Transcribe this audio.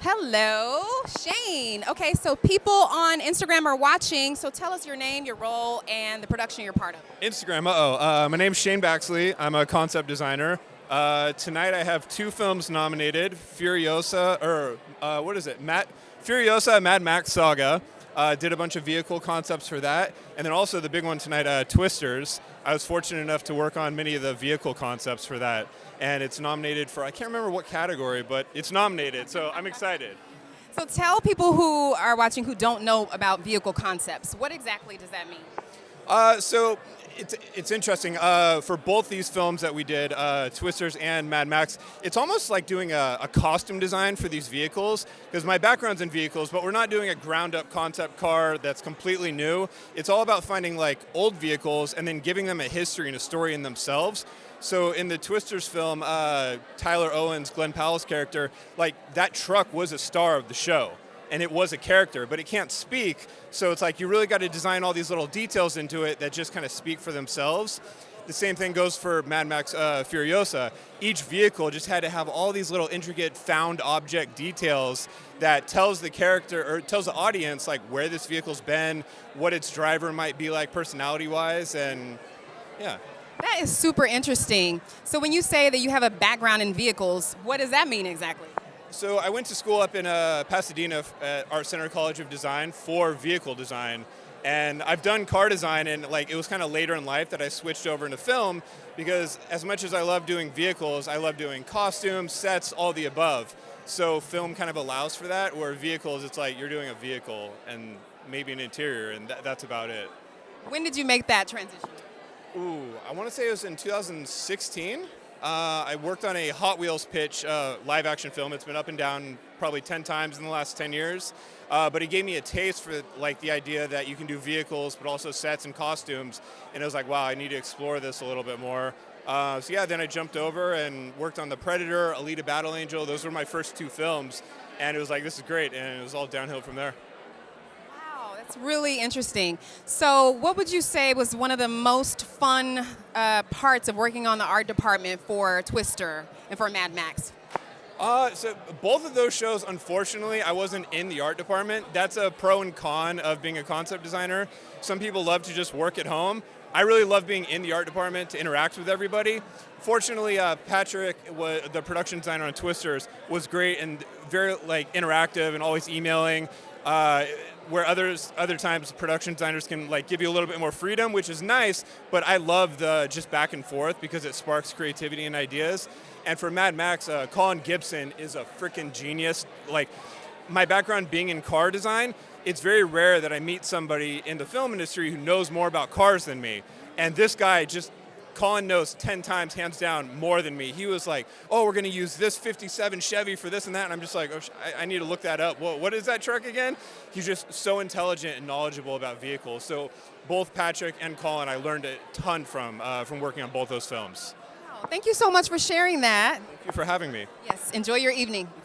Hello, Shane. Okay, so people on Instagram are watching, so tell us your name, your role, and the production you're part of. Instagram, my name's Shane Baxley. I'm a concept designer. Tonight I have two films nominated, Furiosa, what is it? Furiosa, Mad Max Saga. Did a bunch of vehicle concepts for that. And then also the big one tonight, Twisters. I was fortunate enough to work on many of the vehicle concepts for that. And it's nominated for, I can't remember what category, but it's nominated, so I'm excited. So tell people who are watching who don't know about vehicle concepts, what exactly does that mean? So it's interesting. For both these films that we did, Twisters and Mad Max, it's almost like doing a costume design for these vehicles, because my background's in vehicles, but we're not doing a ground-up concept car that's completely new. It's all about finding like old vehicles and then giving them a history and a story in themselves. So in the Twisters film, Tyler Owens, Glenn Powell's character, like that truck was a star of the show. And it was a character, but it can't speak. So it's like you really got to design all these little details into it that just kind of speak for themselves. The same thing goes for Mad Max Furiosa. Each vehicle just had to have all these little intricate found object details that tells the character or tells the audience like where this vehicle's been, what its driver might be like personality-wise, and yeah. That is super interesting. So when you say that you have a background in vehicles, what does that mean exactly? So I went to school up in Pasadena at Art Center College of Design for vehicle design. And I've done car design, and like it was kind of later in life that I switched over into film, because as much as I love doing vehicles, I love doing costumes, sets, all the above. So film kind of allows for that, where vehicles, it's like you're doing a vehicle and maybe an interior, and that's about it. When did you make that transition? Ooh, I want to say it was in 2016. I worked on a Hot Wheels pitch live action film. It's been up and down probably 10 times in the last 10 years. But it gave me a taste for like the idea that you can do vehicles, but also sets and costumes. And it was like, wow, I need to explore this a little bit more. So yeah, then I jumped over and worked on The Predator, Alita Battle Angel. Those were my first two films. And it was like, this is great. And it was all downhill from there. It's really interesting. So what would you say was one of the most fun parts of working on the art department for Twister and for Mad Max? So both of those shows, unfortunately, I wasn't in the art department. That's a pro and con of being a concept designer. Some people love to just work at home. I really love being in the art department to interact with everybody. Fortunately, Patrick, the production designer on Twisters, was great and very like interactive and always emailing. Where other times production designers can like give you a little bit more freedom, which is nice, but I love the just back and forth because it sparks creativity and ideas. And for Mad Max, Colin Gibson is a freaking genius. Like, my background being in car design, it's very rare that I meet somebody in the film industry who knows more about cars than me. And this guy Colin knows 10 times, hands down, more than me. He was like, oh, we're going to use this 57 Chevy for this and that. And I'm just like, oh, I need to look that up. What is that truck again? He's just so intelligent and knowledgeable about vehicles. So both Patrick and Colin, I learned a ton from working on both those films. Wow, thank you so much for sharing that. Thank you for having me. Yes, enjoy your evening.